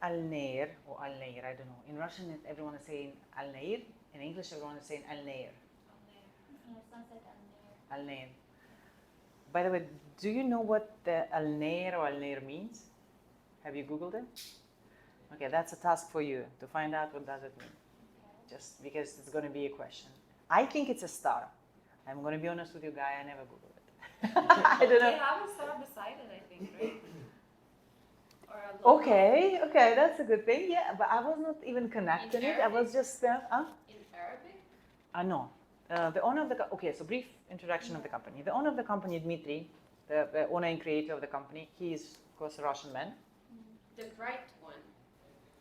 Alnair or Alnair, I don't know. In Russian, everyone is saying Alnair. In English, everyone is saying Alnair. Alnair. By the way, do you know what the Alnair or Alnair means? Have you Googled it? Okay, that's a task for you to find out what does it mean. Just because it's going to be a question. I think it's a star. I'm going to be honest with you, guy. I never Googled it. I don't know. They have a star beside it, I think, right? Or a logo. Okay, that's a good thing. Yeah, but I was not even connecting it. I was just In Arabic? No. The owner of the so brief introduction of the company. The owner of the company, Dmitry, the owner and creator of the company, he is of course a Russian man. The bright one,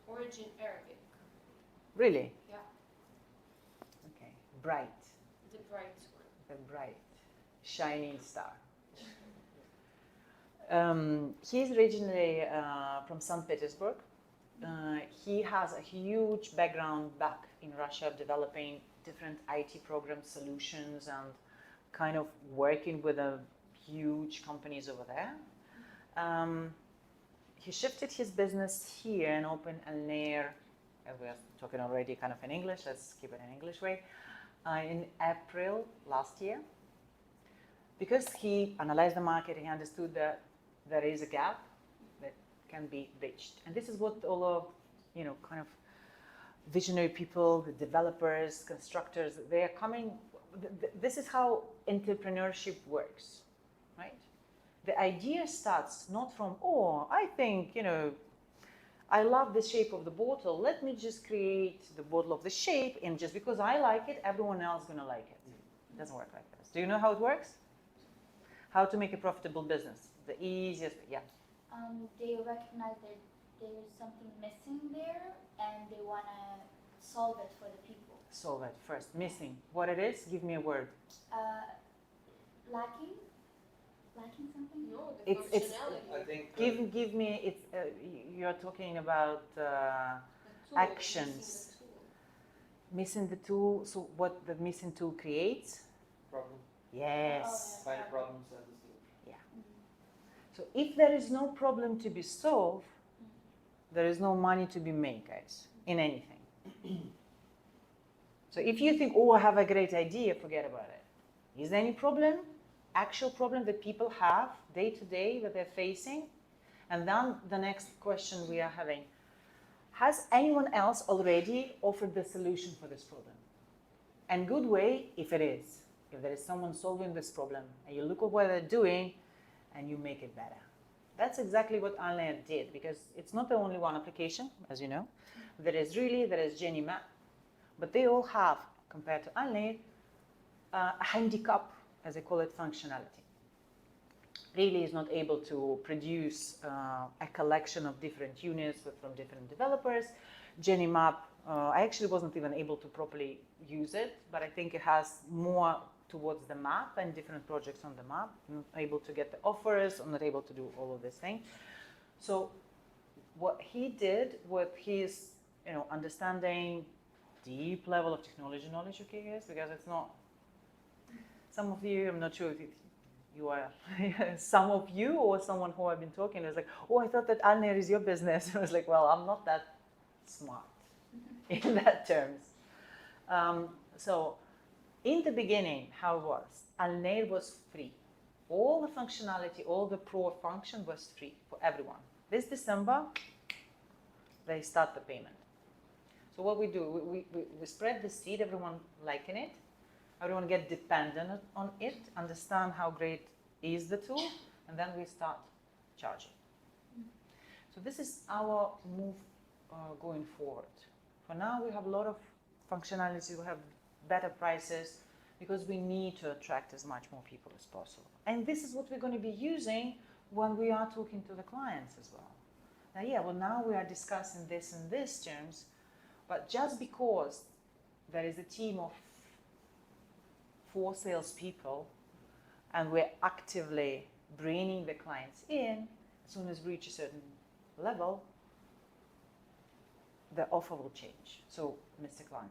origin Arabic. Really? Yeah. Okay, bright. The bright one. The bright, shining star. He's originally from St. Petersburg. He has a huge background back in Russia of developing different IT program solutions and kind of working with huge companies over there. He shifted his business here and opened Alnair, we're talking already kind of in English, let's keep it in English way, in April last year. Because he analyzed the market, he understood that there is a gap that can be bridged. And this is what all of, kind of visionary people, the developers, constructors, they are coming. This is how entrepreneurship works, right? The idea starts not from, I think, I love the shape of the bottle. Let me just create the bottle of the shape, and just because I like it, everyone else is going to like it. It doesn't work like this. Do you know how it works? How to make a profitable business? The easiest, yeah. They recognize that there's something missing there, and they want to solve it for the people. Solve it first. Missing. What it is? Give me a word. Lacking something? No, the functionality. I think. Give me. It's. You're talking about actions. Missing the tool. So what the missing tool creates? Problem. Yes. Find problems as a solution. Yeah. So if there is no problem to be solved, there is no money to be made, guys, in anything. So if you think, I have a great idea, forget about it. Is there any problem, actual problem that people have day to day that they're facing? And then the next question we are having, has anyone else already offered the solution for this problem? And good way, if it is. If there is someone solving this problem, and you look at what they're doing, and you make it better. That's exactly what Alnair did, because it's not the only one application, as you know. There is Jenny Map, but they all have, compared to Alnair, a handicap, as they call it, functionality. Really is not able to produce a collection of different units from different developers. Jenny Map, I actually wasn't even able to properly use it, but I think it has more towards the map and different projects on the map. I'm not able to get the offers, I'm not able to do all of this thing. So what he did with his, understanding, deep level of technology knowledge, okay, guys, because it's not, some of you, I'm not sure if you are, some of you or someone who I've been talking is like, I thought that Alnair is your business. I was like, well, I'm not that smart in that terms. So in the beginning, how it was, Alnair was free. All the functionality, all the pro function was free for everyone. This December, they start the payment. So what we do, we spread the seed, everyone liking it, everyone get dependent on it, understand how great is the tool, and then we start charging. So this is our move going forward. For now, we have a lot of functionality, we have better prices, because we need to attract as much more people as possible. And this is what we're going to be using when we are talking to the clients as well. Now we are discussing this in these terms, but just because there is a team of 4 salespeople and we're actively bringing the clients in, as soon as we reach a certain level, the offer will change. So, Mr. Client,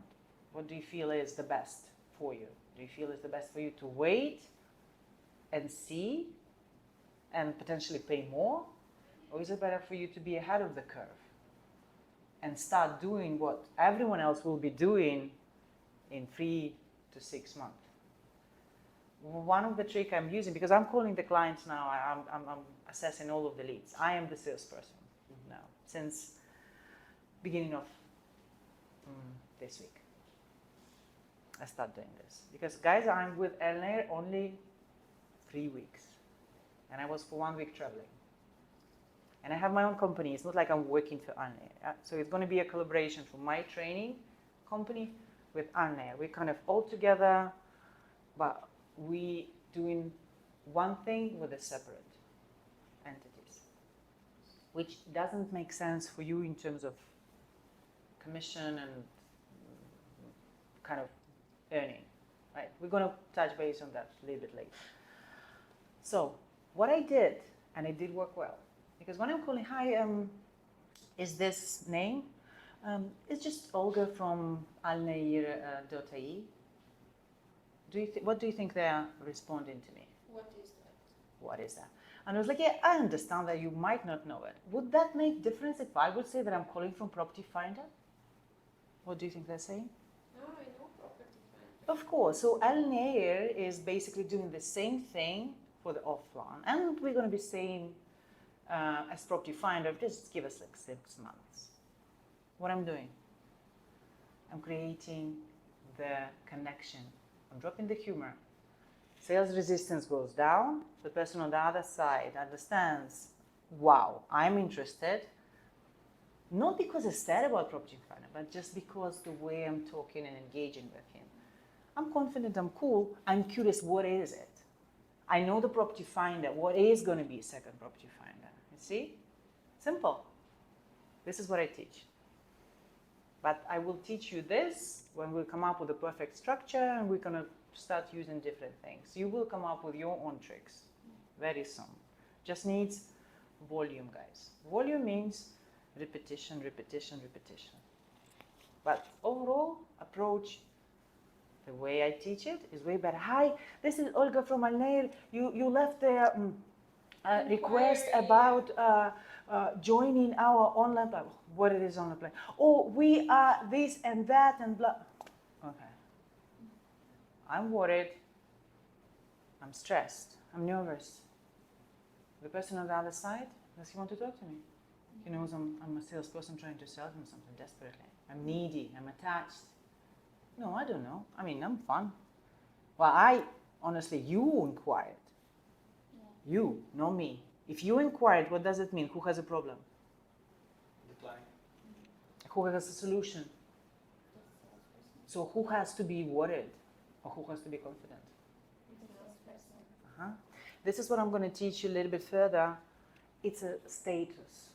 what do you feel is the best for you? Do you feel it's the best for you to wait and see and potentially pay more? Or is it better for you to be ahead of the curve? and start doing what everyone else will be doing in 3 to 6 months. One of the trick I'm using, because I'm calling the clients now, I'm assessing all of the leads. I am the salesperson now since beginning of this week. I start doing this because, guys, I'm with Elnair only 3 weeks, and I was for 1 week traveling. And I have my own company. It's not like I'm working for Elnair. So it's going to be a collaboration from my training company with Elnair. We're kind of all together, but we doing one thing with a separate entities, which doesn't make sense for you in terms of commission and kind of earning, right? We're going to touch base on that a little bit later. So what I did, and it did work well, because when I'm calling, hi, is this name? It's just Olga from alnair.ie. What do you think they are responding to me? What is that? What is that? And I was like, yeah, I understand that you might not know it. Would that make difference if I would say that I'm calling from Property Finder? What do you think they're saying? No, I know Property Finder. Of course. So Alnair is basically doing the same thing for the offline. And we're going to be saying, as Property Finder, just give us like 6 months. What I'm doing? I'm creating the connection. I'm dropping the humor. Sales resistance goes down. The person on the other side understands, wow, I'm interested. Not because it's sad about Property Finder, but just because the way I'm talking and engaging with him. I'm confident, I'm cool, I'm curious, what is it? I know the Property Finder, what is going to be a second Property Finder? You see? Simple. This is what I teach. But I will teach you this when we come up with a perfect structure and we're going to start using different things. You will come up with your own tricks very soon. Just needs volume, guys. Volume means repetition, repetition, repetition. But overall approach, the way I teach it is way better. Hi, this is Olga from Alnair. You left the request about joining our online platform. What it is on the platform? Oh, we are this and that and blah. Okay. I'm worried. I'm stressed. I'm nervous. The person on the other side, does he want to talk to me? He knows I'm a salesperson trying to sell him something desperately. I'm needy. I'm attached. No, I don't know. I mean, I'm fun. Well, honestly, you inquired. Yeah. You, not me. If you inquired, what does it mean? Who has a problem? The client. Who has a solution? So who has to be worried? Or who has to be confident? Uh-huh. This is what I'm going to teach you a little bit further. It's a status.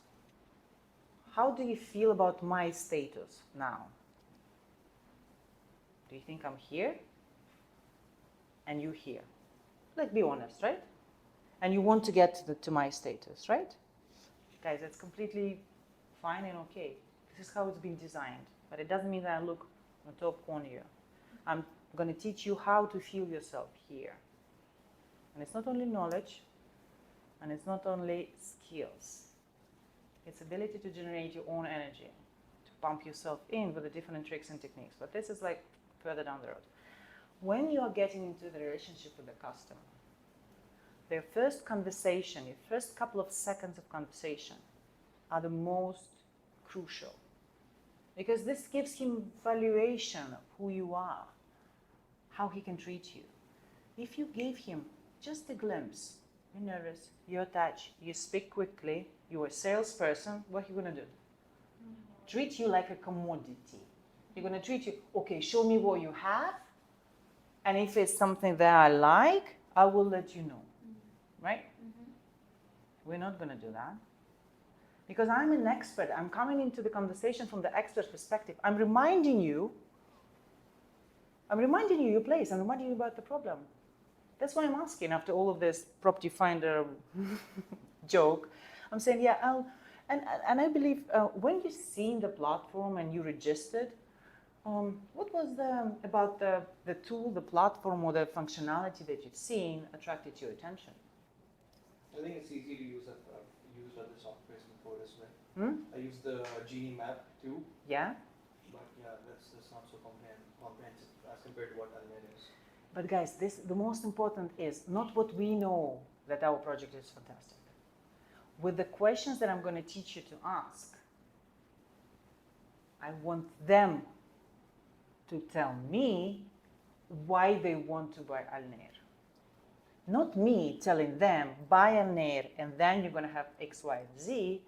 How do you feel about my status now? Do you think I'm here? And you here? Let's be honest, right? And you want to get to my status, right? Guys, that's completely fine and okay. This is how it's been designed. But it doesn't mean that I look on the top corner here. I'm going to teach you how to feel yourself here. And it's not only knowledge, and it's not only skills. It's ability to generate your own energy, to pump yourself in with the different tricks and techniques. But this is like further down the road. When you are getting into the relationship with the customer, their first conversation, your first couple of seconds of conversation are the most crucial. Because this gives him valuation of who you are, how he can treat you. If you give him just a glimpse, you're nervous, you're attached, you speak quickly, you're a salesperson, what are you going to do? Treat you like a commodity. You're going to treat you, okay, show me what you have, and if it's something that I like, I will let you know. Right? We're not going to do that. Because I'm an expert. I'm coming into the conversation from the expert perspective. I'm reminding you your place. I'm reminding you about the problem. That's why I'm asking after all of this Property Finder joke. I'm saying, yeah, and I believe when you seen the platform and you registered, what was about the tool, the platform, or the functionality that you've seen attracted your attention? I think it's easy to use. I've used other softwares before as well. I use the Genie map too, Yeah? but yeah, that's not so comprehensive as compared to what Alnet is. But guys, the most important is not what we know that our project is fantastic. With the questions that I'm going to teach you to ask, I want them to tell me why they want to buy Alner. Not me telling them, buy Alner, and then you're going to have X, Y, and Z.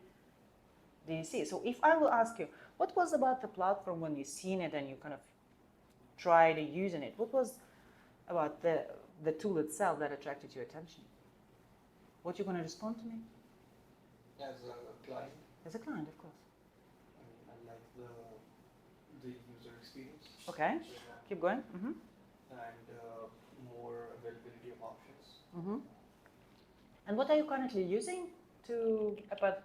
Do you see? So if I will ask you, what was about the platform when you seen it and you kind of tried using it? What was about the tool itself that attracted your attention? What you're going to respond to me? As a client, As a client, of course. I mean, I like the user experience. Okay, keep going. And more availability of options. And what are you currently using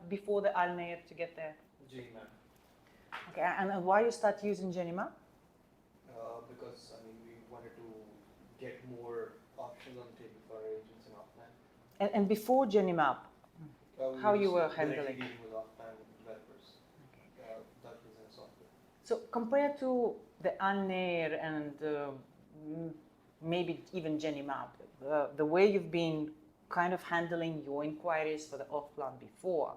before the Alner to get there? Genie map. Okay, and why you start using Genima? Because I mean, we wanted to get more options on the table for our agents and offline. And before Genima, how you were directly handling? dealing with offline developers, that business software. So compared to the Alner and maybe even Genimap, the way you've been kind of handling your inquiries for the off-plan before,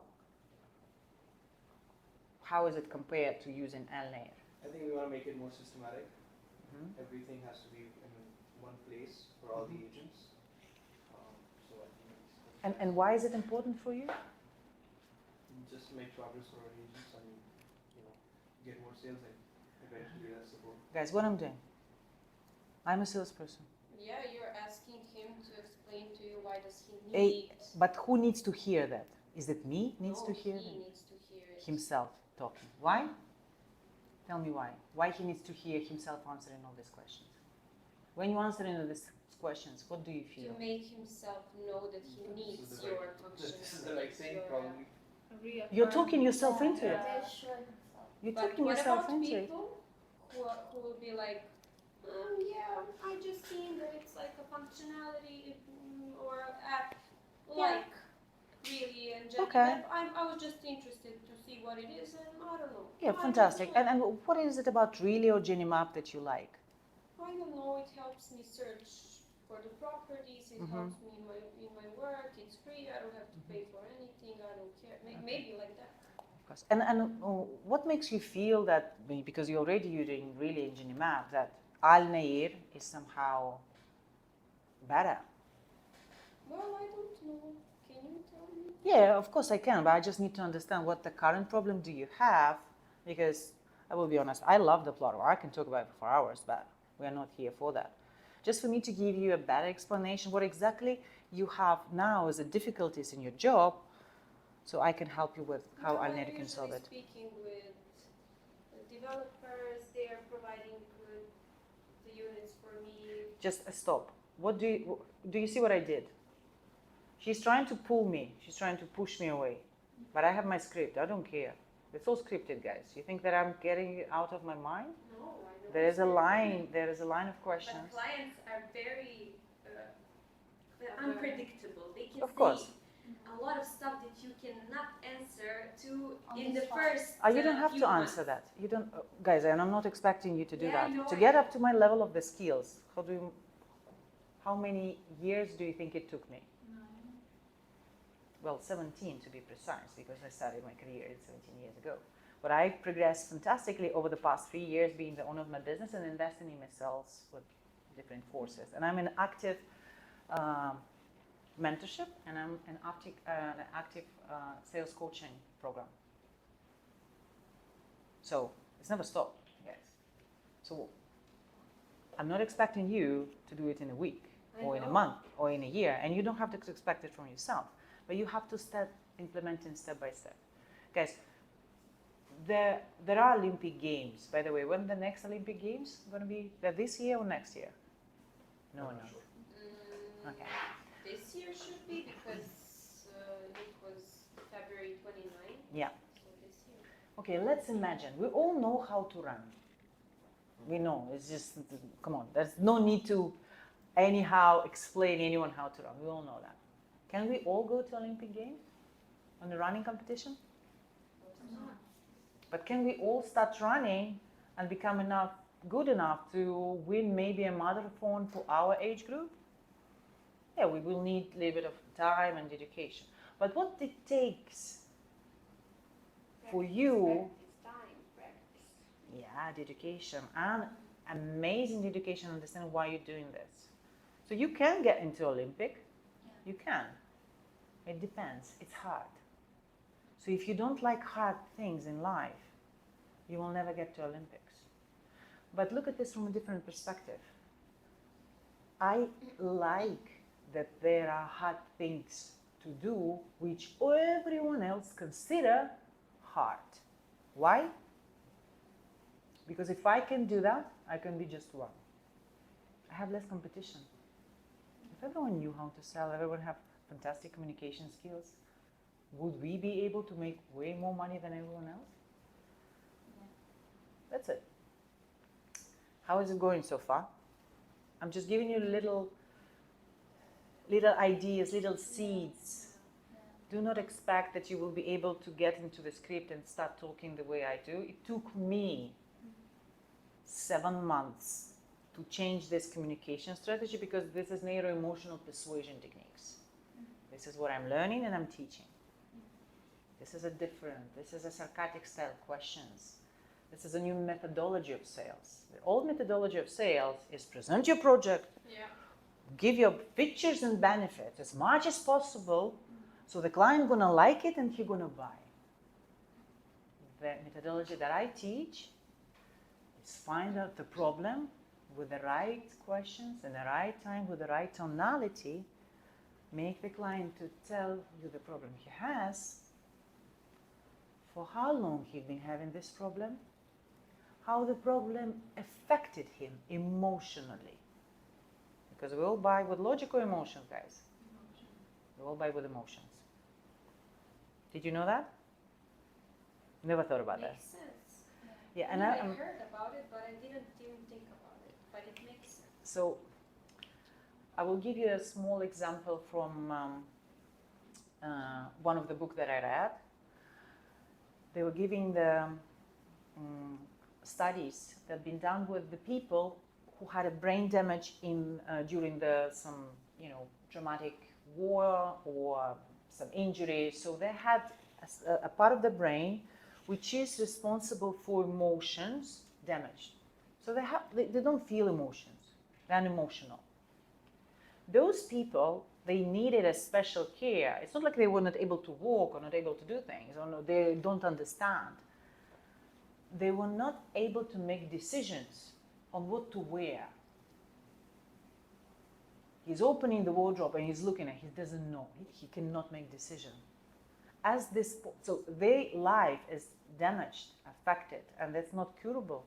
how is it compared to using Alner? I think we want to make it more systematic. Everything has to be in one place for all the agents. So I think And why is it important for you? just to make progress for our agents and get more sales and eventually that's the goal. Guys, what I'm doing? I'm a salesperson. Yeah, you're asking him to explain to you why does he Hey, need. but who needs to hear that? Is it me needs to hear he that? needs to hear it. Himself talking. Why? Tell me why. Why he needs to hear himself answering all these questions. When you answer all these questions, what do you feel? To make himself know that he needs your functionality. This is the right thing, probably. You're talking yourself into it. Reassure himself. You're But talking what yourself about into it. people who will be like, yeah, I just seen that it's like a functionality or an app like really and just Okay. I was just interested to see what it is and I don't know. Yeah, fantastic. And what is it about Relay or Genimap that you like? I don't know, it helps me search for the properties, it helps me in my work, it's free, I don't have to pay for anything, I don't care. Maybe like that. Of course. And what makes you feel that, because you're already using Relay and Genimap, that Al-Nair is somehow better? Well, I don't know. Can you tell me? Yeah, of course I can, but I just need to understand what the current problem do you have, because I will be honest, I love the platform. I can talk about it for hours, but we are not here for that. Just for me to give you a better explanation what exactly you have now as the difficulties in your job, so I can help you with how Well, Alneri can solve it. I'm usually speaking with the developers, they are providing the units for me. Just stop. What do you see what I did? She's trying to pull me. She's trying to push me away. But I have my script. I don't care. It's all scripted, guys. You think that I'm getting it out of my mind? No, I know. There is a line. There is a line of questions. But clients are very unpredictable. They can Of course. say a lot of stuff that you cannot answer to On in the the spot. first. You don't have few to answer months. that. You don't, guys. And I'm not expecting you to do Yeah, that. I know, To I get know. up to my level of the skills, how many years do you think it took me? Well, 17 to be precise, because I started my career 17 years ago. But I progressed fantastically over the past 3 years being the owner of my business and investing in myself with different courses. And I'm in active mentorship and I'm in an active sales coaching program. So it's never stopped, guys. So I'm not expecting you to do it in a week or in a month or in a year, and you don't have to expect it from yourself. But you have to start implementing step by step. Guys, there are Olympic Games. By the way, when the next Olympic Games going to be? They're this year or next year? No one knows. Okay. This year should be because it was February 29th. Yeah. So this year. Okay, let's imagine. We all know how to run. We know. It's just, come on. There's no need to anyhow explain anyone how to run. We all know that. Can we all go to Olympic Games on the running competition? But can we all start running and become good enough to win maybe a marathon for our age group? Yeah, we will need a little bit of time and dedication. But what it takes for you, yeah, dedication and amazing dedication, understand why you're doing this. So you can get into Olympic, you can. It depends, it's hard. So if you don't like hard things in life, you will never get to Olympics. But look at this from a different perspective. I like that there are hard things to do which everyone else consider hard. Why? Because if I can do that, I can be just one. I have less competition. If everyone knew how to sell, everyone have fantastic communication skills, would we be able to make way more money than everyone else? That's it. How is it going so far? I'm just giving you little ideas, little seeds. Do not expect that you will be able to get into the script and start talking the way I do. It took me 7 months to change this communication strategy because this is neuro-emotional persuasion techniques. This is what I'm learning and I'm teaching. This is a sarcastic style questions. This is a new methodology of sales. The old methodology of sales is present your project, give your features and benefits as much as possible, so the client gonna like it and he gonna buy. The methodology that I teach is find out the problem with the right questions and the right time with the right tonality, make the client to tell you the problem he has, for how long he's been having this problem, how the problem affected him emotionally. Because we all buy with logic or emotions, guys. We all buy with emotions. Did you know that? Never thought about that. Makes sense. Yeah, and I heard about it, but I didn't even think about it. But it makes sense. So I will give you a small example from one of the books that I read. They were giving the studies that had been done with the people who had a brain damage during some dramatic war or some injury. So they had a part of the brain which is responsible for emotions damaged. So they don't feel emotions. They're unemotional. Those people, they needed a special care. It's not like they were not able to walk or not able to do things or no, they don't understand. They were not able to make decisions on what to wear. He's opening the wardrobe and he's looking at it. He doesn't know. He cannot make decision. So their life is damaged, affected, and that's not curable.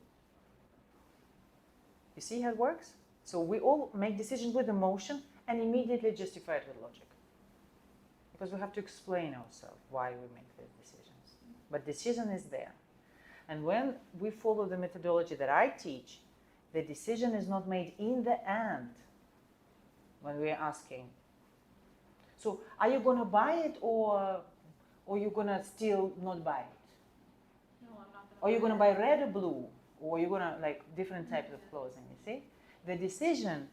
You see how it works? So we all make decisions with emotion and immediately justify it with logic. Because we have to explain ourselves why we make these decisions. But decision is there. And when we follow the methodology that I teach, the decision is not made in the end when we're asking. So are you going to buy it or you're going to still not buy it? No, I'm not going to. Or you're going to buy red or blue? Or you're going to like different types of clothing, you see? The decision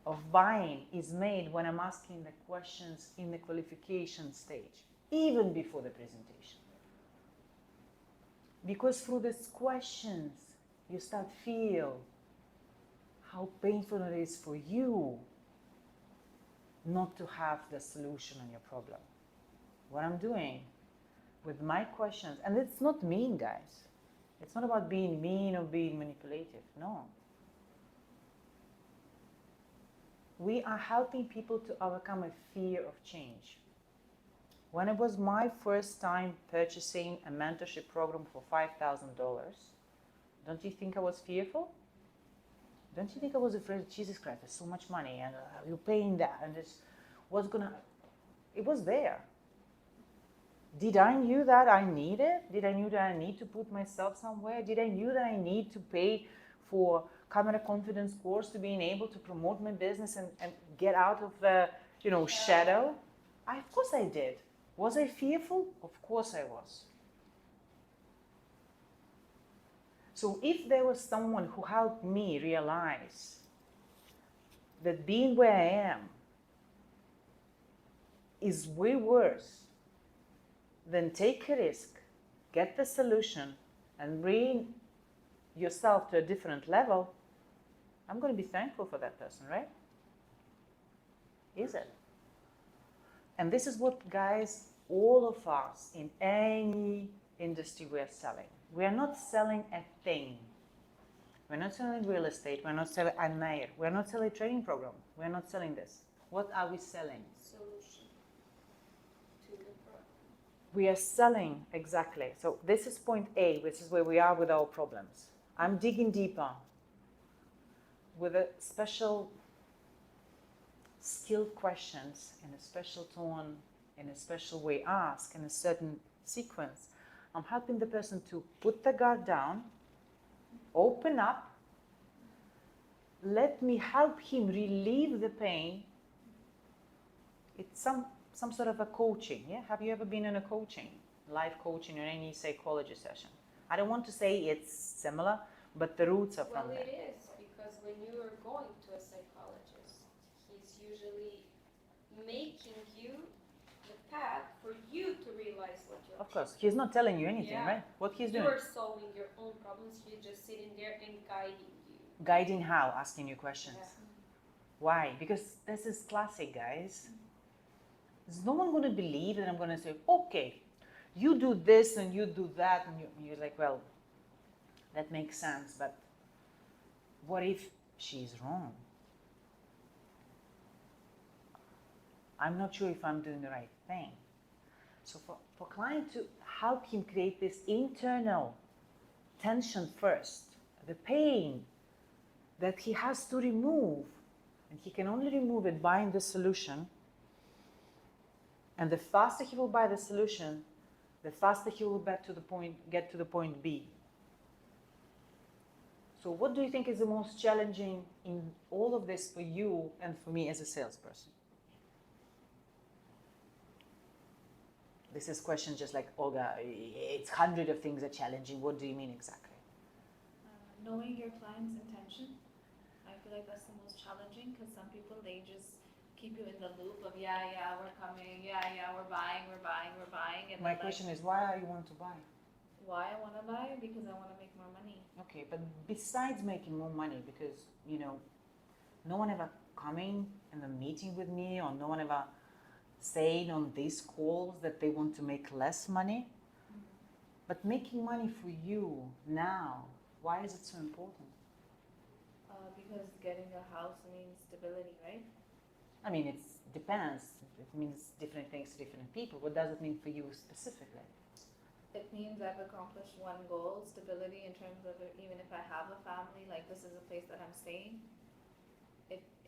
of buying is made when I'm asking the questions in the qualification stage, even before the presentation. Because through these questions, you start feel how painful it is for you not to have the solution on your problem. What I'm doing with my questions, and it's not mean, guys. It's not about being mean or being manipulative, no. We are helping people to overcome a fear of change. When it was my first time purchasing a mentorship program for $5,000, don't you think I was fearful? Don't you think I was afraid, Jesus Christ, there's so much money and you're paying that and this, it was there. Did I knew that I need it? Did I knew that I need to put myself somewhere? Did I knew that I need to pay for camera confidence course to being able to promote my business and get out of the shadow? Of course I did. Was I fearful? Of course I was. So if there was someone who helped me realize that being where I am is way worse than take a risk, get the solution, and bring yourself to a different level, I'm going to be thankful for that person, right? Is it? And this is what, guys, all of us in any industry we're selling. We are not selling a thing. We're not selling real estate. We're not selling a nair. We're not selling a training program. We're not selling this. What are we selling? Solution to the problem. We are selling, exactly. So this is point A, which is where we are with our problems. I'm digging deeper with a special skilled questions in a special tone, in a special way asked, in a certain sequence. I'm helping the person to put the guard down, open up, let me help him relieve the pain. It's some sort of a coaching, yeah? Have you ever been in a coaching, life coaching or any psychology session? I don't want to say it's similar, but the roots are from Well, there. it is, because when you are going to a psychologist, he's usually making you the path for you to realize what you're. Of course, he's not telling you anything, Yeah. right? What he's doing? You're solving your own problems, he's just sitting there and guiding you. Guiding how? Asking you questions. Yeah. Why? Because this is classic, guys. There's no one going to believe that I'm going to say, okay, you do this and you do that. And you're like, well, that makes sense. But what if she's wrong? I'm not sure if I'm doing the right thing. So for client to help him create this internal tension first, the pain that he has to remove, and he can only remove it buying the solution. And the faster he will buy the solution, the faster he will get to the point B. So what do you think is the most challenging in all of this for you and for me as a salesperson? This is question just like, Olga, it's hundreds of things are challenging. What do you mean exactly? Knowing your client's intention. I feel like that's the most challenging, because some people, they just keep you in the loop of, yeah, we're coming, yeah, we're buying. And My then, question is, why are you want to buy? why I want to buy? Because I want to make more money. Okay, but besides making more money, because, no one ever coming in the meeting with me, or no one ever saying on these calls that they want to make less money. But making money for you now, why is it so important? Because getting a house means stability, right? I mean, it depends. It means different things to different people. What does it mean for you specifically? It means I've accomplished one goal, stability, in terms of even if I have a family, like this is a place that I'm staying.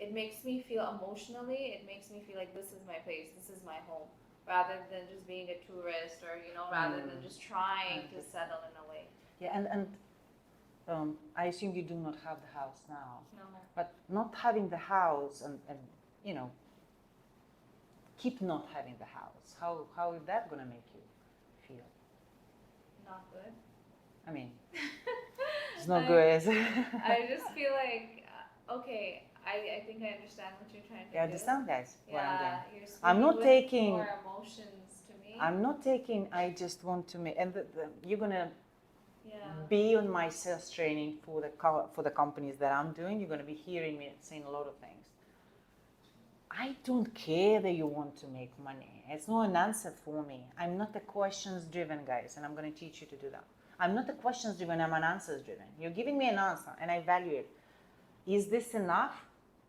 It makes me feel emotionally, it makes me feel like this is my place, this is my home, rather than just being a tourist, or, rather than just trying to settle in a way. Yeah, and I assume you do not have the house now. No. But not having the house and keep not having the house, how is that going to make you feel? Not good. I mean, it's not good, is it? I just feel like, okay, I think I understand what you're trying to do. You understand, guys, what I'm doing? You're speaking I'm not with taking- more emotions to me. I'm not taking, I just want to make, and you're going to Yeah. be on my sales training for the companies that I'm doing. You're going to be hearing me saying a lot of things. I don't care that you want to make money. It's not an answer for me. I'm not a questions driven, guys, and I'm going to teach you to do that. I'm not a questions driven, I'm an answers driven. You're giving me an answer and I value it. Is this enough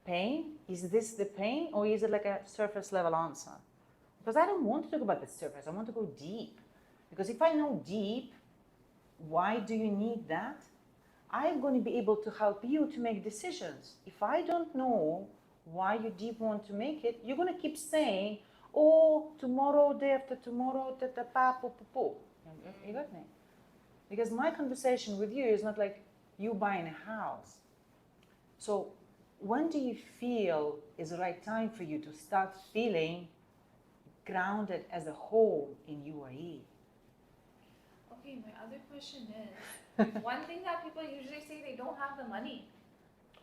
pain? Is this the pain, or is it like a surface level answer? Because I don't want to talk about the surface, I want to go deep. Because if I know deep, why do you need that? I'm going to be able to help you to make decisions. If I don't know why you deep want to make it, you're going to keep saying, oh, tomorrow, day after tomorrow, you got me? Because my conversation with you is not like you buying a house. So when do you feel is the right time for you to start feeling grounded as a whole in UAE? Okay, my other question is, One thing that people usually say, they don't have the money.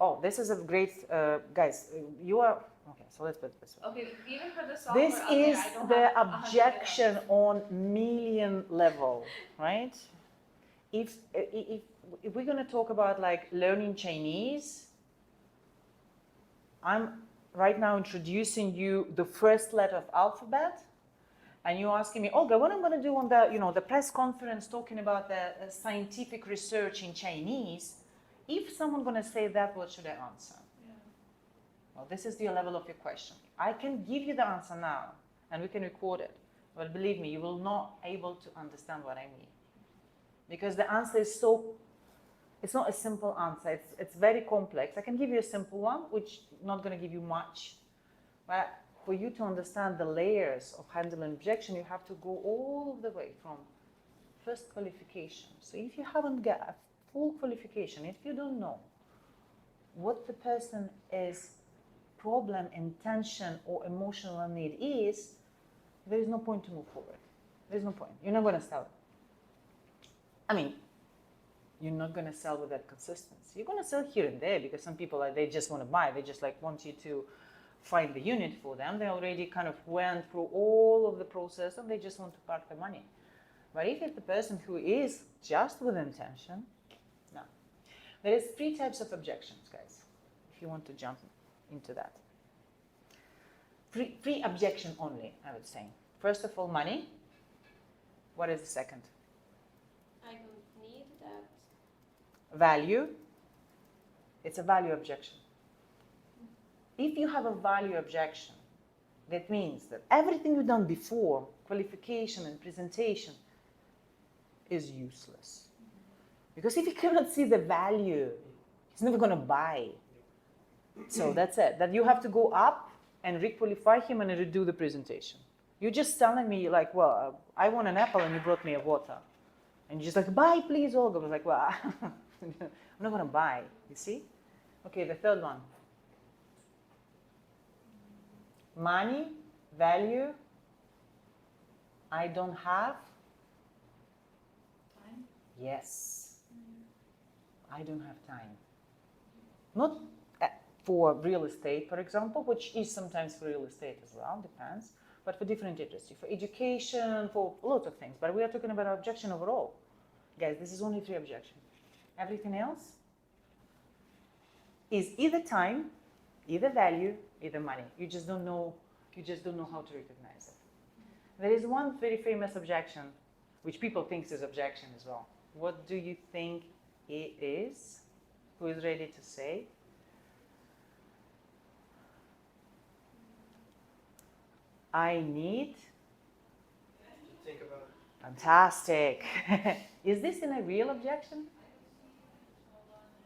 Oh, this is a great, guys, you are, okay, so let's put it this way. Okay, even for the software This out there, is I don't the have 100 objection items. on million level, right? If we're going to talk about like learning Chinese, I'm right now introducing you the first letter of alphabet, and you're asking me, Olga, what I'm going to do on the press conference talking about the scientific research in Chinese. If someone's going to say that, what should I answer? Yeah. Well, this is the level of your question. I can give you the answer now, and we can record it. But believe me, you will not able to understand what I mean. Because the answer is it's not a simple answer. It's very complex. I can give you a simple one, which not going to give you much. But for you to understand the layers of handling objection, you have to go all the way from first qualification. So if you haven't got a full qualification, if you don't know what the person is problem, intention, or emotional need is, there is no point to move forward. There's no point. You're not going to sell. I mean, you're not going to sell with that consistency. You're going to sell here and there because some people, they just want to buy. They just like want you to find the unit for them. They already kind of went through all of the process and they just want to park the money. But if it's the person who is just with intention, no. There is 3 types of objections, guys, if you want to jump into that. Three objection only, I would say. First of all, money. What is the second? I don't need that. Value. It's a value objection. If you have a value objection, that means that everything you've done before, qualification and presentation, is useless. Because if you cannot see the value, he's never going to buy. So that's it. That you have to go up and requalify him and redo the presentation. You're just telling me like, well, I want an apple and you brought me a water. And you're just like, buy please, Olga. I was like, well, I'm not going to buy, you see? Okay, the third one. Money, value, I don't have. Time? Yes. I don't have time. Not for real estate, for example, which is sometimes for real estate as well, depends, but for different industries, for education, for lots of things. But we are talking about objection overall. Guys, this is only 3 objections. Everything else is either time, either value, either money. You just don't know how to recognize it. There is one very famous objection, which people think is objection as well. What do you think it is? Who is ready to say? I need. Think about it. Fantastic. Is this in a real objection?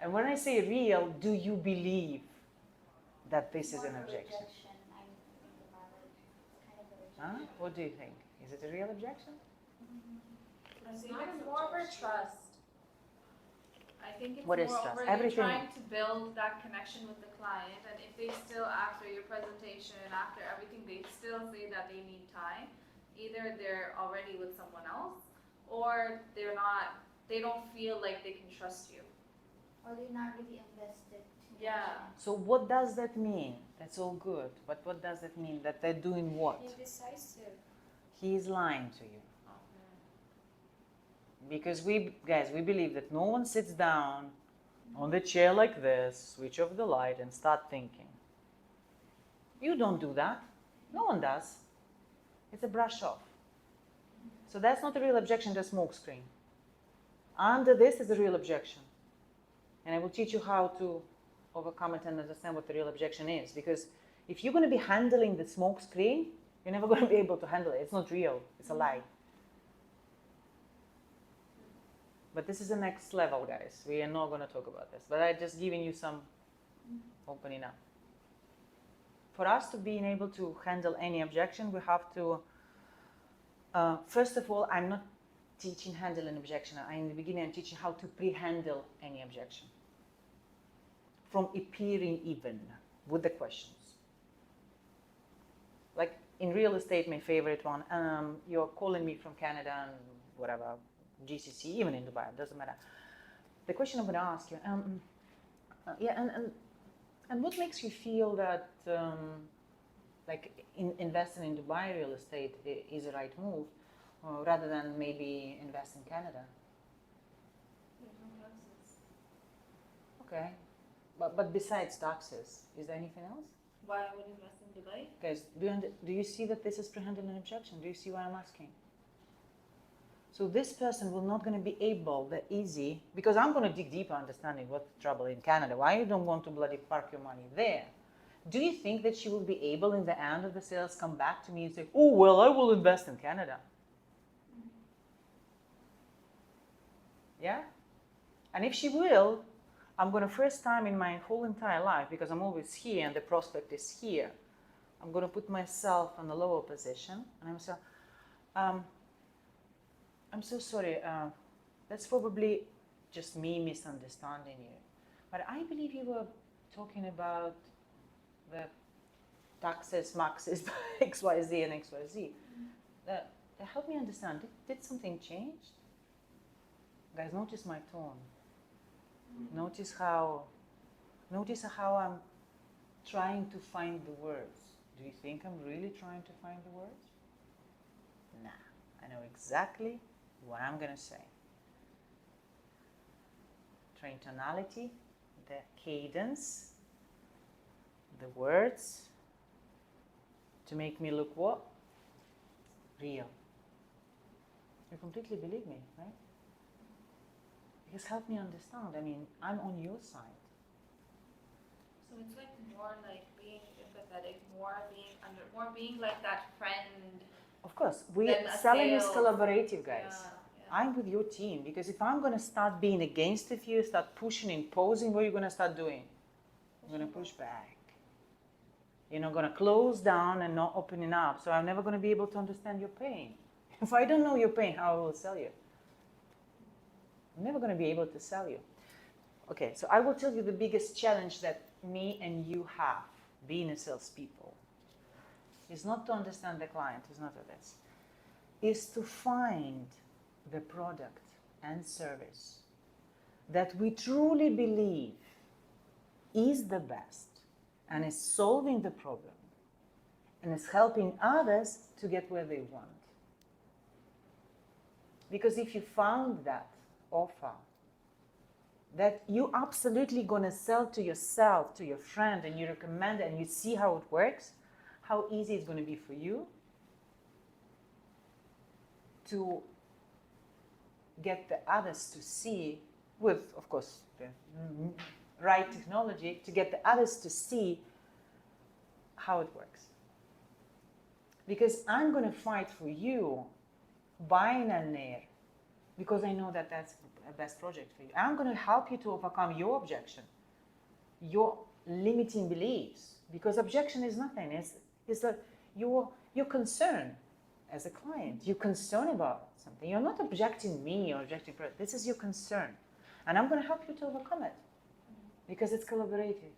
And when I say real, do you believe that this is an objection? I need to think about it. It's kind of a rejection. Huh? What do you think? Is it a real objection? I think it's more over trust. I think it's What is more trust? over Everything. you trying to build that connection with the client, and if they still, after your presentation, after everything, they still say that they need time, either they're already with someone else, or they don't feel like they can trust you. Or they're not really invested. Yeah. So what does that mean? That's all good. But what does that mean? That they're doing what? Indecisive. He is lying to you. Because we believe that no one sits down on the chair like this, switch off the light and start thinking. You don't do that. No one does. It's a brush off. So that's not a real objection, that's smoke screen. Under this is a real objection. And I will teach you how to overcome it and understand what the real objection is. Because if you're going to be handling the smoke screen, you're never going to be able to handle it. It's not real. It's a lie. But this is the next level, guys. We are not going to talk about this. But I'm just giving you some opening up. For us to be able to handle any objection, we have to, first of all, I'm not teaching handle an objection. In the beginning, I'm teaching how to pre-handle any objection. From appearing even with the questions. Like in real estate, my favorite one, you're calling me from Canada and whatever, GCC, even in Dubai, it doesn't matter. the question I'm going to ask you, yeah, and what makes you feel that like investing in Dubai real estate is the right move, rather than maybe invest in Canada? There's no taxes. Okay, but besides taxes, is there anything else? Why I would invest in Dubai? Guys, do you see that this is presenting an objection? Do you see why I'm asking? So this person will not going to be able that easy, because I'm going to dig deeper understanding what's the trouble in Canada. Why you don't want to bloody park your money there? Do you think that she will be able in the end of the sales come back to me and say, oh, well, I will invest in Canada? Yeah? And if she will, I'm going to first time in my whole entire life, because I'm always here and the prospect is here, I'm going to put myself in a lower position and I'm saying, I'm so sorry, that's probably just me misunderstanding you. But I believe you were talking about the taxes, maxes, XYZ and XYZ. Help me understand, did something change? Guys, notice my tone. Notice how I'm trying to find the words. Do you think I'm really trying to find the words? Nah, I know exactly what I'm going to say. Train tonality, the cadence, the words, to make me look what? Real. You completely believe me, right? Because help me understand. I mean, I'm on your side. So it's like more like being empathetic, more being like that friend. Of course, Then a selling is sales. collaborative, guys. Yeah. I'm with your team, because if I'm going to start being against of you, start pushing, imposing, what are you going to start doing? You're going to push back. You're not going to close down and not opening up. So I'm never going to be able to understand your pain. If I don't know your pain, how I will sell you? I'm never going to be able to sell you. Okay, so I will tell you the biggest challenge that me and you have, being a salespeople, is not to understand the client, is not this, is to find the product and service that we truly believe is the best and is solving the problem and is helping others to get where they want. Because if you found that offer that you absolutely going to sell to yourself, to your friend, and you recommend it and you see how it works, how easy it's going to be for you to get the others to see, with, of course, the right technology, to get the others to see how it works. Because I'm going to fight for you buying an air, because I know that that's a best project for you. I'm going to help you to overcome your objection, your limiting beliefs, because objection is nothing. It's that your concern as a client. You're concerned about something. You're not objecting me or objecting product. This is your concern. And I'm going to help you to overcome it, because it's collaborative.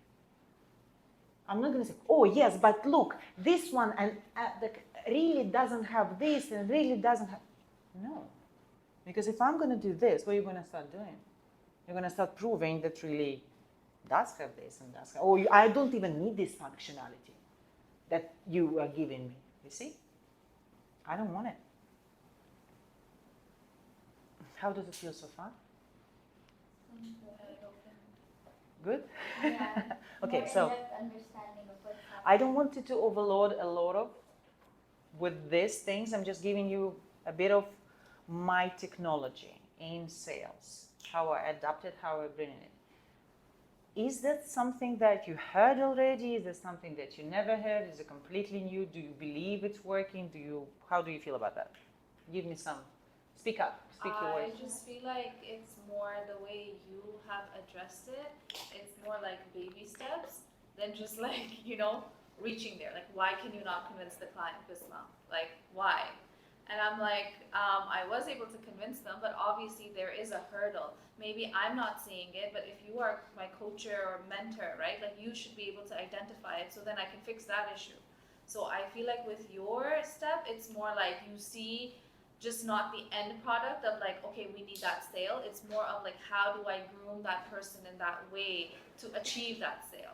I'm not going to say, oh yes, but look, this one and really doesn't have this and really doesn't have. No. Because if I'm going to do this, what are you going to start doing? You're going to start proving that really does have this and does have, I don't even need this functionality that you are giving me. You see? I don't want it. How does it feel so far? Good? Yeah. Okay, More so in-depth understanding of what's happening. I don't want you to overload a lot of with these things. I'm just giving you a bit of my technology in sales, how I adapt it, how I bring it. Is that something that you heard already? Is that something that you never heard? Is it completely new? Do you believe it's working? How do you feel about that? Give me some. Speak up. Speak your I words. just feel like it's more the way you have addressed it. It's more like baby steps than just like, reaching there. Like, why can you not convince the client, Bisma? Like, why? And I'm like, I was able to convince them, but obviously there is a hurdle. Maybe I'm not seeing it, but if you are my coach or mentor, right, like you should be able to identify it so then I can fix that issue. So I feel like with your step, it's more like you see just not the end product of like, okay, we need that sale. It's more of like, how do I groom that person in that way to achieve that sale?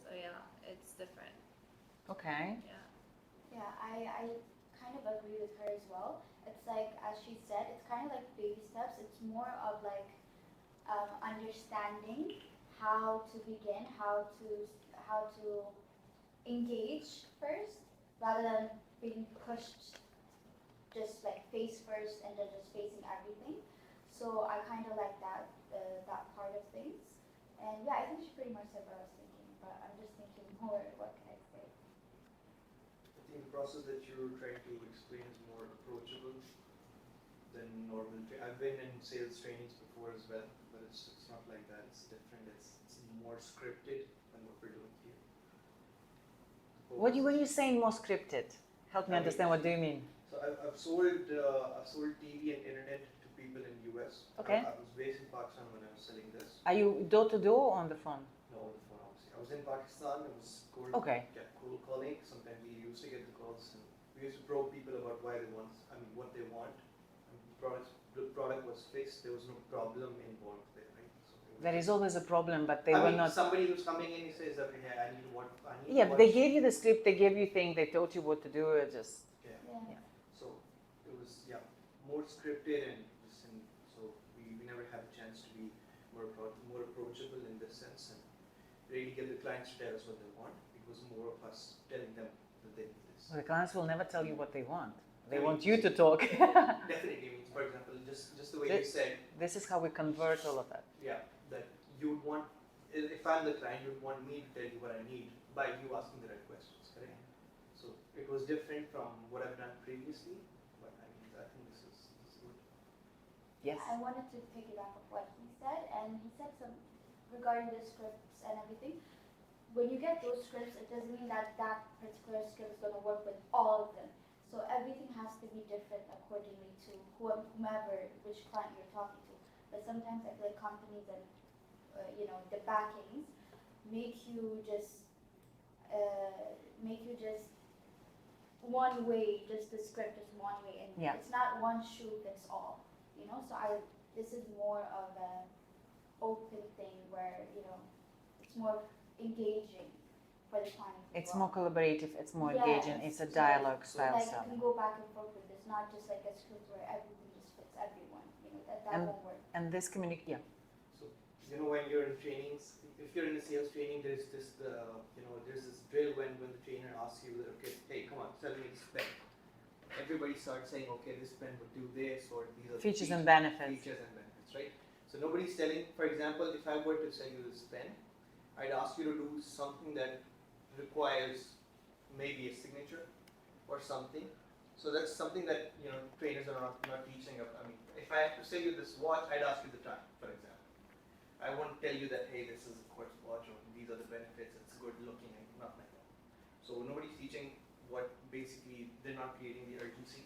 So yeah, it's different. Okay. Yeah. Yeah, I kind of agree with her as well. It's like, as she said, it's kind of like baby steps. It's more of like understanding how to begin, how to engage first, rather than being pushed just like face first and then just facing everything. So I kind of like that part of things. And yeah, I think she pretty much said what I was thinking, but I'm just thinking more. What can I say? I think the process that you're trying to explain is more approachable than normal. I've been in sales trainings before as well, but it's not like that. It's different. It's more scripted than what we're doing here. When you saying more scripted, help me understand. What do you mean? So I've sold TV and internet to people in US. Okay. I was based in Pakistan when I was selling this. Are you door to door or on the phone? No, on the phone obviously. I was in Pakistan. It was cold. Okay. Yeah, cold calling. Sometimes we used to get the calls, and we used to probe people about why they want. I mean, what they want. And the product was fixed. There was no problem involved there, right? So There is always a problem, but they I were mean, not. somebody who's coming in, he says that, hey, I need what I need. Yeah, what they gave you the script. They gave you things. They told you what to do. It just. Yeah. Yeah. So it was more scripted and so we never had a chance to be more approachable in this sense and really get the clients to tell us what they want. It was more of us telling them that they need this. The clients will never tell you what they want. They I mean, want you to talk. Definitely means, for example, just the way you said, This is how we convert all of that. that you would want, if I'm the client, you would want me to tell you what I need by you asking the right questions, correct? So it was different from what I've done previously, but I think this is good. Yes. I wanted to piggyback off what he said, and he said some regarding the scripts and everything. When you get those scripts, it doesn't mean that that particular script is going to work with all of them. So everything has to be different accordingly to whomever, which client you're talking to. But sometimes I feel like companies and the backings make you just one way. Just the script is one way, and it's not one shoe fits all. So this is more of an open thing where it's more engaging for the client. It's more collaborative. It's more engaging. It's a dialogue style Like selling. you can go back and forth with this, not just like a script where everything just fits everyone. That won't work. And this communicate. So when you're in trainings, if you're in a sales training, there's this there's this drill when the trainer asks you, okay, hey, come on, sell me this pen. Everybody starts saying, okay, this pen would do this, or these are Features and benefits. Features and benefits, right? So nobody's telling. For example, if I were to sell you this pen, I'd ask you to do something that requires maybe a signature or something. So that's something that trainers are not teaching. I mean, if I have to sell you this watch, I'd ask you the time, for example. I won't tell you that, hey, this is a quartz watch, or these are the benefits, it's good looking, and not like that. So nobody's teaching what basically they're not creating the urgency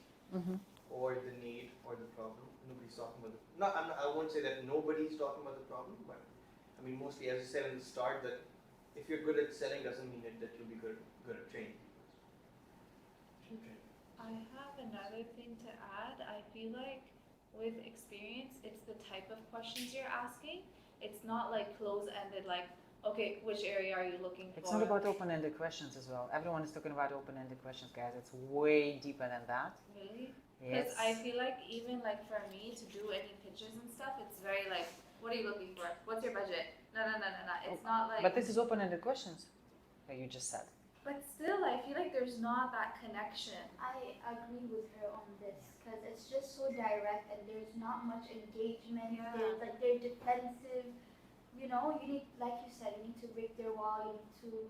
or the need or the problem. Nobody's talking about I won't say that nobody's talking about the problem, but I mean, mostly, as I said in the start, that if you're good at selling doesn't mean that you'll be good at training. I have another thing to add. I feel like with experience, it's the type of questions you're asking. It's not like close-ended, like, okay, which area are you looking for? It's not about open-ended questions as well. Everyone is talking about open-ended questions, guys. It's way deeper than that. Really? Yes. Because I feel like even like for me to do any pitches and stuff, it's very like, what are you looking for? What's your budget? No. It's not like. But this is open-ended questions that you just said. But still, I feel like there's not that connection. I agree with her on this because it's just so direct and there's not much engagement. Yeah. They're defensive. You need, like you said, you need to break their wall. You need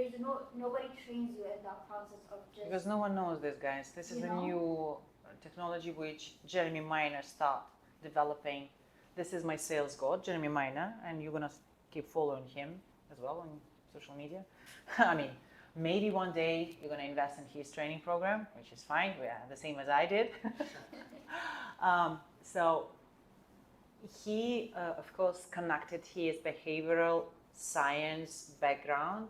to nobody trains you in that process of just. Because no one knows this, guys. This is a new technology which Jeremy Miner started developing. This is my sales god, Jeremy Miner, and you're gonna keep following him as well on social media. I mean, maybe one day you're gonna invest in his training program, which is fine. We are the same as I did. So he, of course, connected his behavioral science background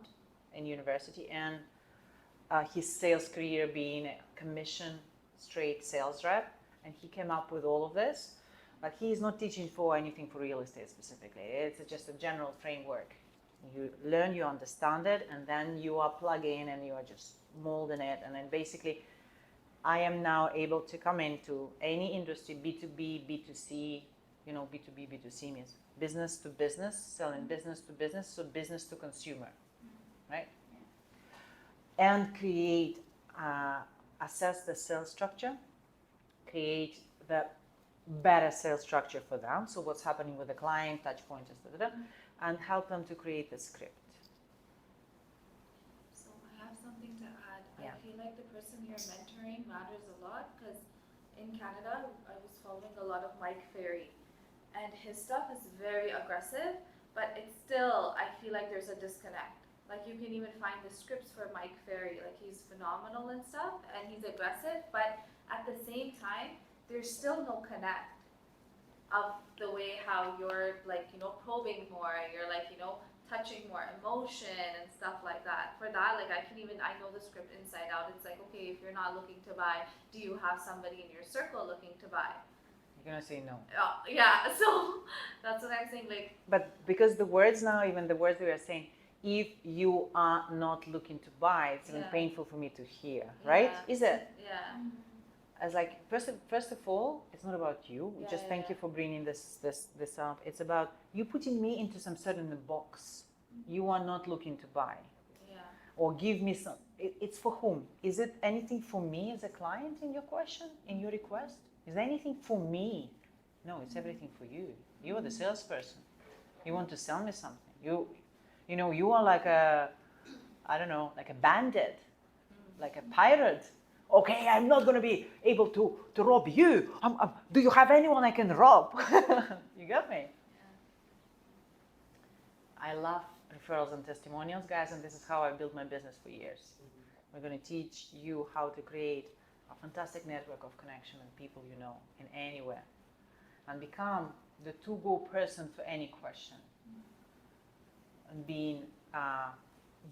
in university and his sales career being a commission straight sales rep, and he came up with all of this. But he is not teaching for anything for real estate specifically. It's just a general framework. You learn, you understand it, and then you are plugging and you are just molding it. And then basically, I am now able to come into any industry, B2B, B2C. You know, B2B, B2C means business to business, selling business to business, so business to consumer, right? And create, assess the sales structure, create the better sales structure for them. So what's happening with the client, touch points, and help them to create the script. So I have something to add. Yeah. I feel like the person you're mentoring matters a lot because in Canada, I was following a lot of Mike Ferry, and his stuff is very aggressive, but it's still, I feel like there's a disconnect. Like you can even find the scripts for Mike Ferry, like he's phenomenal and stuff, and he's aggressive, but at the same time, there's still no connect of the way how you're like, you know, probing more, you're like, you know, touching more emotion and stuff like that. For that, like I know the script inside out. It's like, okay, if you're not looking to buy, do you have somebody in your circle looking to buy? You're gonna say no. Yeah, so that's what I'm saying, like. But because the words now, even the words we are saying, if you are not looking to buy, it's even painful for me to hear, right? Is it? Yeah. As like, first of all, it's not about you. Just thank you for bringing this up. It's about you putting me into some certain box. You are not looking to buy. Yeah. Or give me some. It's for whom? Is it anything for me as a client in your question, in your request? Is there anything for me? No, it's everything for you. You are the salesperson. You want to sell me something. You know, you are like a, I don't know, like a bandit, like a pirate. Okay, I'm not going to be able to rob you. Do you have anyone I can rob? You got me? Yeah. I love referrals and testimonials, guys, and this is how I built my business for years. We're going to teach you how to create a fantastic network of connection with people you know in anywhere and become the to-go person for any question. And being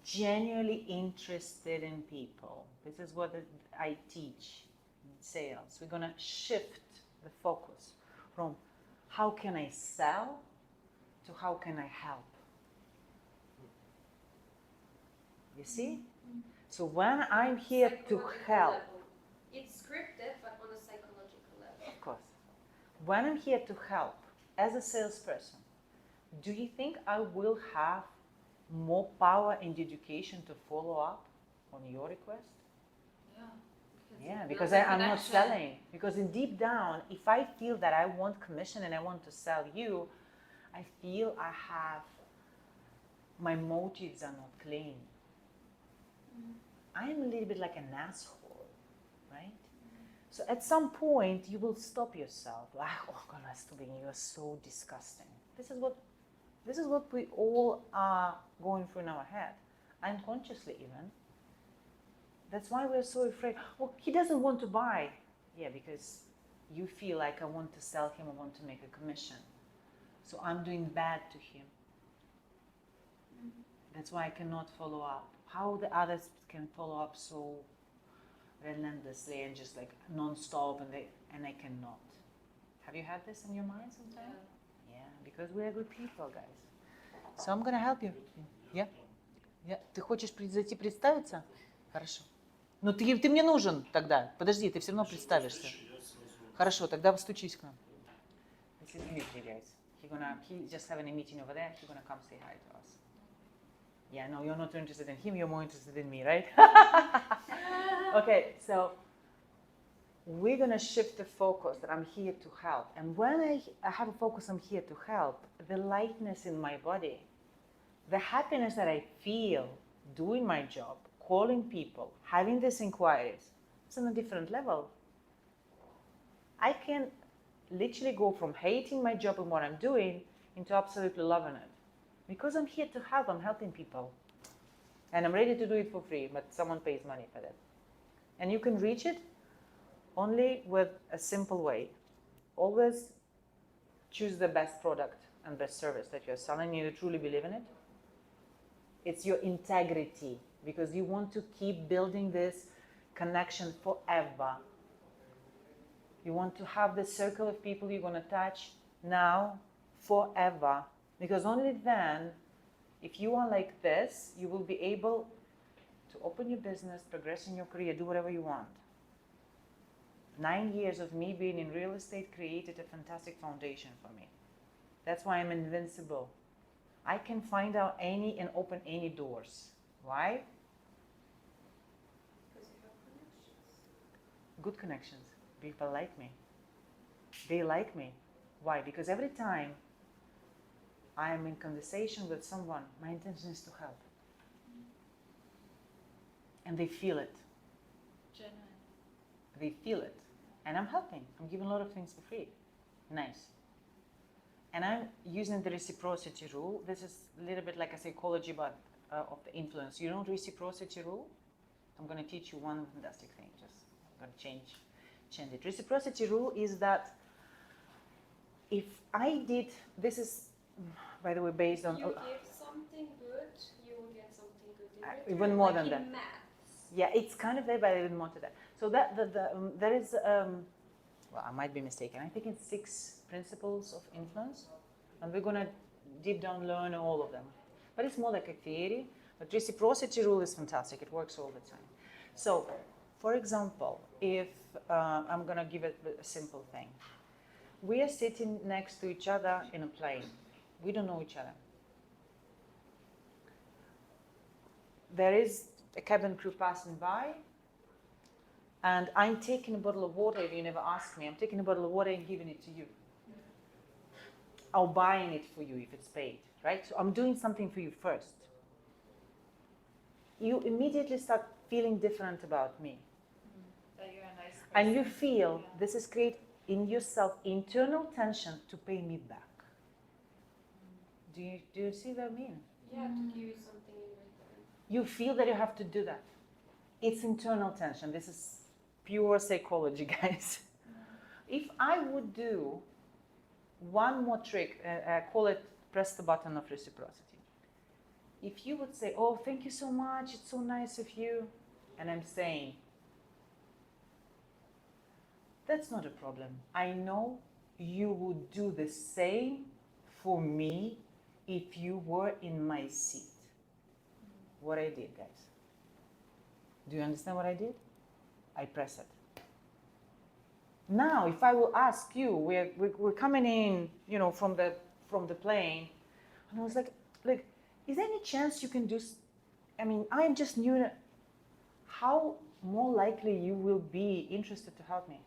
genuinely interested in people. This is what I teach in sales. We're going to shift the focus from how can I sell to how can I help. You see? So when I'm here to help, Level. It's scripted, but on a psychological level. of course, when I'm here to help as a salesperson, do you think I will have more power and education to follow up on your request? Yeah, because I'm not selling. Because in deep down, if I feel that I want commission and I want to sell you, I feel my motives are not clean. I'm a little bit like an asshole, right? So at some point, you will stop yourself. Like, oh God, you're so disgusting. This is what we all are going through in our head, unconsciously even. That's why we're so afraid. Oh, he doesn't want to buy. Yeah, because you feel like I want to sell him, I want to make a commission. So I'm doing bad to him. That's why I cannot follow up. How the others can follow up so relentlessly and just like non-stop and I cannot. Have you had this in your mind sometime? Yeah, because we are good people, guys. So I'm gonna help you. Yeah? Yeah. Ты хочешь зайти представиться? Хорошо. Ну ты мне нужен тогда. Подожди, ты все равно представишься. Хорошо, тогда стучись к нам. This is Dmitry, guys. He's just having a meeting over there. He's gonna come say hi to us. Yeah, no, you're not interested in him. You're more interested in me, right? Okay, so we're gonna shift the focus that I'm here to help. And when I have a focus, I'm here to help. The lightness in my body, the happiness that I feel doing my job, calling people, having these inquiries, it's on a different level. I can literally go from hating my job and what I'm doing into absolutely loving it. Because I'm here to help, I'm helping people. And I'm ready to do it for free, but someone pays money for that. And you can reach it only with a simple way. Always choose the best product and best service that you're selling. You truly believe in it. It's your integrity, because you want to keep building this connection forever. You want to have the circle of people you're going to touch now, forever. Because only then, if you are like this, you will be able to open your business, progress in your career, do whatever you want. 9 years of me being in real estate created a fantastic foundation for me. That's why I'm invincible. I can find out any and open any doors. Why? Because you have connections. Good connections. People like me. They like me. Why? Because every time I am in conversation with someone, my intention is to help. And they feel it. Genuine. They feel it. And I'm helping. I'm giving a lot of things for free. Nice. And I'm using the reciprocity rule. This is a little bit like a psychology but of the influence. You know reciprocity rule? I'm going to teach you one fantastic thing. Just I'm going to change it. Reciprocity rule is that if I did, this is, by the way, based on... If you give something good, you will get something good in return. even more like than in that. Maths. Yeah, it's kind of there, but even more to that. So there is, well, I might be mistaken. I think it's 6 principles of influence, and we're gonna deep down learn all of them. But it's more like a theory. But reciprocity rule is fantastic. It works all the time. So, for example, if I'm gonna give it a simple thing, we are sitting next to each other in a plane. We don't know each other. There is a cabin crew passing by, and I'm taking a bottle of water. If you never ask me, I'm taking a bottle of water and giving it to you. Or buying it for you if it's paid, right? So I'm doing something for you first. You immediately start feeling different about me. That you're a nice person. And you feel this is create in yourself internal tension to pay me back. Do you see what I mean? Yeah, to give you something in return. You feel that you have to do that. It's internal tension. This is pure psychology, guys. If I would do one more trick, I call it press the button of reciprocity. If you would say, oh, thank you so much, it's so nice of you, and I'm saying, that's not a problem. I know you would do the same for me if you were in my seat. What I did, guys. Do you understand what I did? I press it. Now, if I will ask you, we're coming in, you know, from the plane, and I was like, is there any chance you can do? I mean, I'm just new. How more likely you will be interested to help me?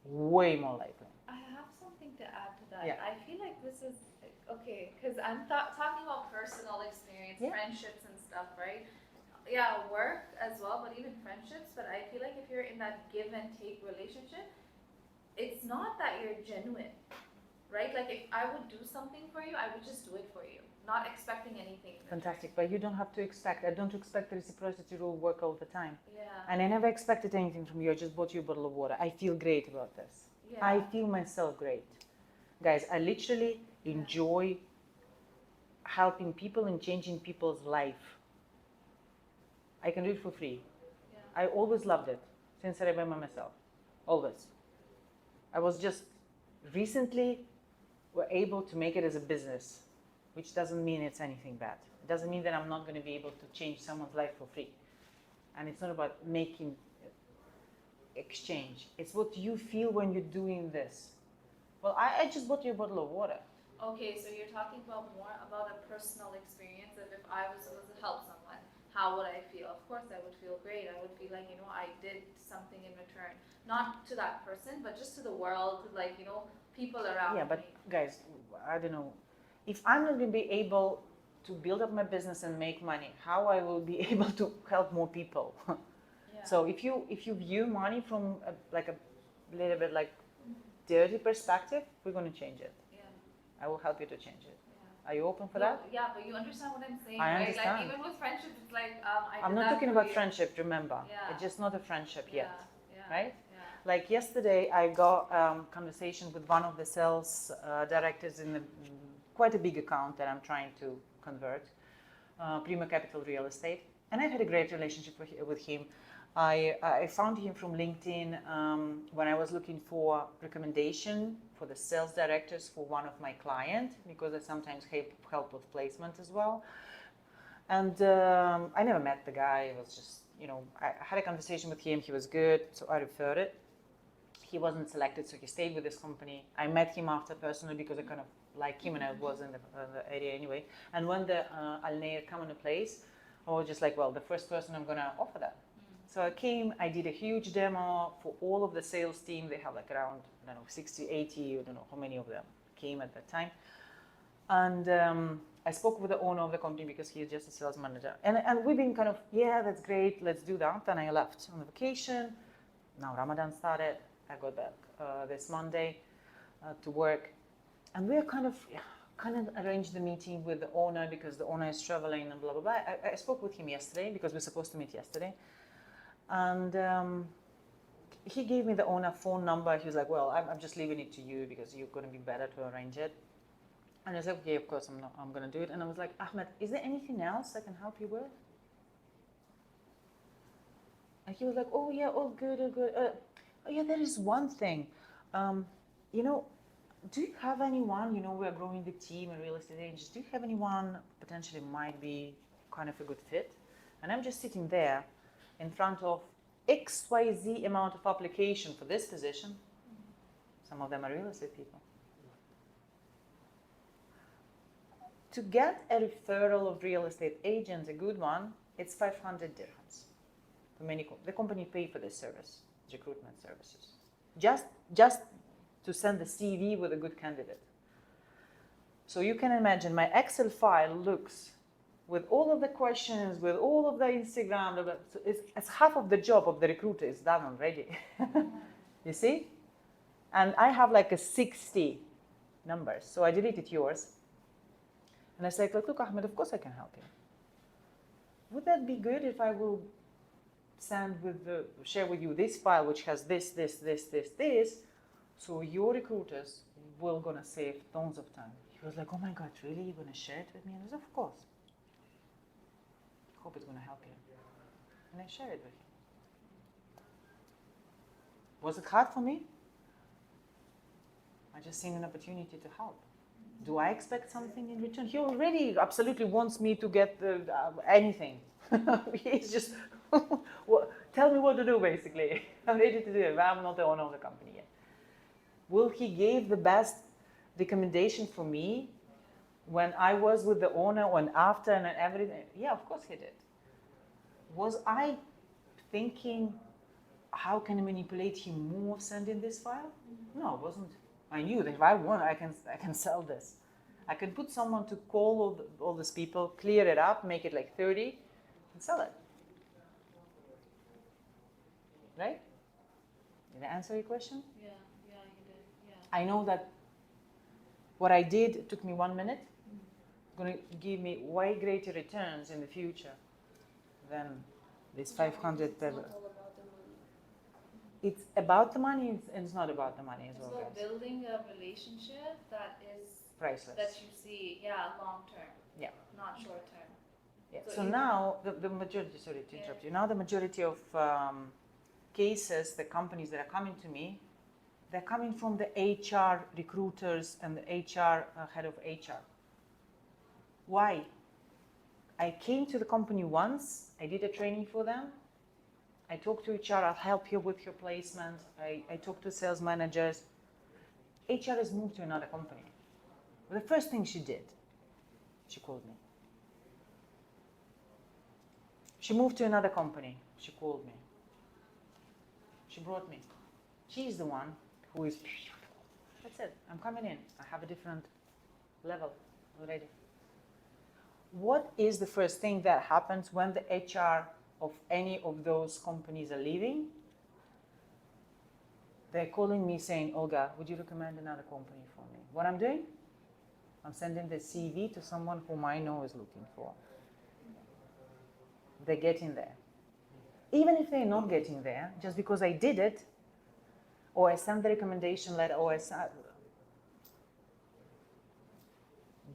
Way more likely. I have something to add to that. Yeah. I feel like this is okay because I'm talking about personal experience, Yeah. friendships and stuff, right? Yeah, work as well, but even friendships. But I feel like if you're in that give and take relationship, it's not that you're genuine, right? Like if I would do something for you, I would just do it for you, not expecting anything. in return. Fantastic, but you don't have to expect. I don't expect the reciprocity rule work all the time. Yeah. And I never expected anything from you. I just bought you a bottle of water. I feel great about this. Yeah. I feel myself great. Guys, I literally enjoy helping people and changing people's life. I can do it for free. Yeah. I always loved it since I remember myself. Always. I was just recently were able to make it as a business, which doesn't mean it's anything bad. It doesn't mean that I'm not going to be able to change someone's life for free. And it's not about making exchange. It's what you feel when you're doing this. Well, I just bought you a bottle of water. Okay, so you're talking about more about a personal experience of if I was supposed to help someone, how would I feel? Of course I would feel great. I would feel like, you know, I did something in return. Not to that person, but just to the world, like, you know, people around Yeah, but me. guys, I don't know. If I'm not going to be able to build up my business and make money, how I will be able to help more people? Yeah. So if you view money from a little bit like dirty perspective, we're going to change it. Yeah. I will help you to change it. Yeah. Are you open for No, that? Yeah, but you understand what I'm saying, I right? understand. Like even with friendships, it's like I'm not talking about friendship, remember. Yeah. It's just not a friendship Yeah. yet, Yeah. right? Yeah. Like yesterday, I got conversation with one of the sales directors in quite a big account that I'm trying to convert, Prima Capital Real Estate. And I've had a great relationship with him. I found him from LinkedIn when I was looking for recommendation for the sales directors for one of my clients, because I sometimes help with placement as well. And I never met the guy. It was just, I had a conversation with him. He was good, so I referred it. He wasn't selected, so he stayed with this company. I met him after personally because I kind of like him and I was in the area anyway. And when the Alnair come into place, I was just like, well, the first person I'm going to offer that. So I came, I did a huge demo for all of the sales team. They have like around, 60, 80, I don't know how many of them came at that time. And I spoke with the owner of the company because he is just a sales manager. And we've been kind of, yeah, that's great, let's do that. And I left on vacation. Now Ramadan started. I got back this Monday to work. And we are kind of arranged the meeting with the owner because the owner is traveling and blah, blah, blah. I spoke with him yesterday because we were supposed to meet yesterday. And he gave me the owner phone number. He was like, well, I'm just leaving it to you because you're going to be better to arrange it. And I was like, okay, of course, I'm going to do it. And I was like, Ahmed, is there anything else I can help you with? And he was like, oh, yeah, all good, all good. Oh, yeah, there is one thing. Do you have anyone, we are growing the team in real estate agents. Do you have anyone potentially might be kind of a good fit? And I'm just sitting there in front of XYZ amount of application for this position. Some of them are real estate people. To get a referral of real estate agents, a good one, it's 500 dirhams. The company pay for this service, recruitment services. Just to send the CV with a good candidate. So you can imagine my Excel file looks with all of the questions, with all of the Instagram, so it's half of the job of the recruiter is done already. You see? And I have like a 60 numbers, so I deleted yours. And I said, look, Ahmed, of course I can help you. Would that be good if I will share with you this file which has this, so your recruiters will gonna save tons of time. He was like, oh my God, really? You're gonna share it with me? And I said, of course. Hope it's gonna help you. And I shared it with him. Was it hard for me? I just seen an opportunity to help. Do I expect something in return? He already absolutely wants me to get anything. He's just, tell me what to do, basically. I'm ready to do it, but I'm not the owner of the company yet. Will he give the best recommendation for me when I was with the owner and after and everything? Yeah, of course he did. Was I thinking, how can I manipulate him more sending this file? No, it wasn't. I knew that if I want, I can sell this. I can put someone to call all these people, clear it up, make it like 30, and sell it. Right? Did I answer your question? Yeah, you did. Yeah. I know that what I did took me 1 minute. Going to give me way greater returns in the future than this 500 per. It's about the money, and it's not about the money as well. So Guys. building a relationship that is Priceless. that you see, long term. Yeah. Not short term. Yeah. So So now the majority. Sorry to interrupt you. Now the majority of cases, the companies that are coming to me, they're coming from the HR recruiters and the HR head of HR. Why? I came to the company once. I did a training for them. I talked to HR, I'll help you with your placement. I talked to sales managers. HR has moved to another company. The first thing she did, she called me. She moved to another company. She called me. She brought me. She's the one who is, that's it, I'm coming in. I have a different level already. What is the first thing that happens when the HR of any of those companies are leaving? They're calling me saying, Olga, would you recommend another company for me? What I'm doing? I'm sending the CV to someone whom I know is looking for. They're getting there. Even if they're not getting there, just because I did it, or I sent the recommendation letter, or I sent,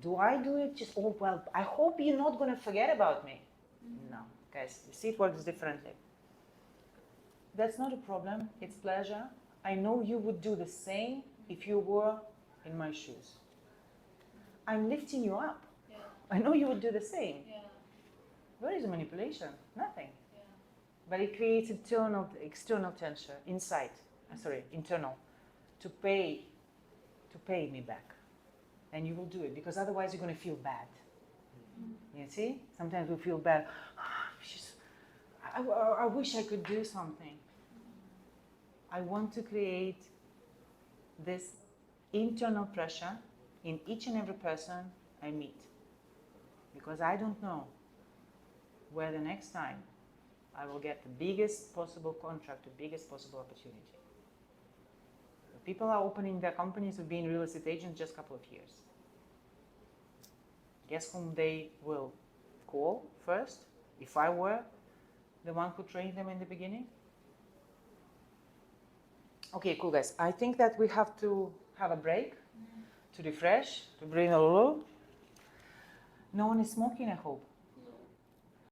do I do it just, oh, well, I hope you're not going to forget about me. No, guys, you see, it works differently. That's not a problem. It's pleasure. I know you would do the same if you were in my shoes. I'm lifting you up. Yeah. I know you would do the same. Yeah. Where is the manipulation? Nothing. Yeah. But it creates external tension inside. Internal. To pay me back. And you will do it because otherwise you're going to feel bad. You see? Sometimes we feel bad. I wish I could do something. I want to create this internal pressure in each and every person I meet. Because I don't know where the next time I will get the biggest possible contract, the biggest possible opportunity. People are opening their companies of being real estate agents just a couple of years. Guess whom they will call first, if I were the one who trained them in the beginning? Okay, cool guys. I think that we have to have a break to refresh, to bring a little. No one is smoking, I hope.